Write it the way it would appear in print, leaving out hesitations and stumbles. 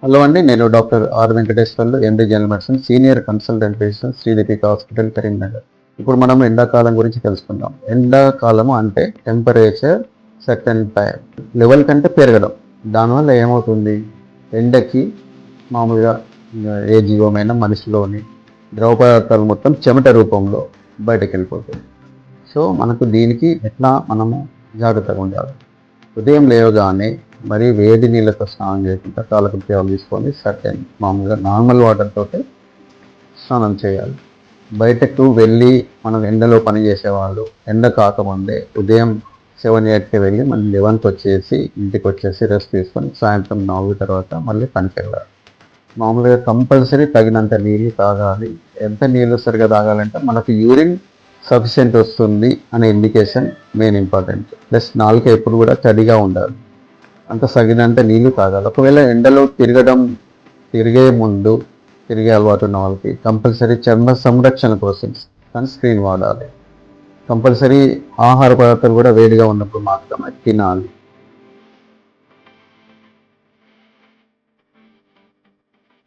Hello అండి, నేను doctor R Venkateswarlu, MD general medicine, senior consultant physician, Sri Deepika hospital, Karimnagar. ఇప్పుడు మనం ఎండాకాలం గురించి తెలుసుకుందాం. ఎండాకాలము అంటే టెంపరేచర్ సర్టెన్ టైం లెవెల్ కంటే పెరగడం. దానివల్ల ఏమవుతుంది, ఎండకి మామూలుగా ఏ జీవమైన మనిషిలోని ద్రవ పదార్థాలు మొత్తం చెమట రూపంలో బయటకు వెళ్ళిపోతుంది. సో మనకు దీనికి ఎట్లా మనము జాగ్రత్తగా ఉండాలి. ఉదయం లేవగానే మరి వేడి నీళ్ళతో స్నానం చేయకుండా కాలకృత్యాలు తీసుకొని మామూలుగా నార్మల్ వాటర్ తోటి స్నానం చేయాలి. బయటకు వెళ్ళి మనం ఎండలో పని చేసేవాళ్ళు ఎండ కాకముందే ఉదయం 7-8కి వెళ్ళి మళ్ళీ 11కి వచ్చేసి ఇంటికి వచ్చేసి రెస్ట్ తీసుకొని సాయంత్రం 4 తర్వాత మళ్ళీ పనికి వెళ్ళాలి. మామూలుగా కంపల్సరీ తగినంత నీళ్ళు తాగాలి. ఎంత నీళ్ళు సరిగా తాగాలంటే మనకు యూరిన్ సఫిషియెంట్ వస్తుంది అనే ఇండికేషన్ మెయిన్ ఇంపార్టెంట్. ప్లస్ నాలుక ఎప్పుడు కూడా తడిగా ఉండాలి, అంత సగినంత నీళ్లు తాగాలి. ఒకవేళ ఎండలో తిరిగే ముందు తిరిగే అలవాటు ఉన్న వాళ్ళకి కంపల్సరీ చర్మ సంరక్షణ కోసం సన్ స్క్రీన్ వాడాలి. కంపల్సరీ ఆహార పదార్థాలు కూడా వేడిగా ఉన్నప్పుడు మాత్రమే తినాలి.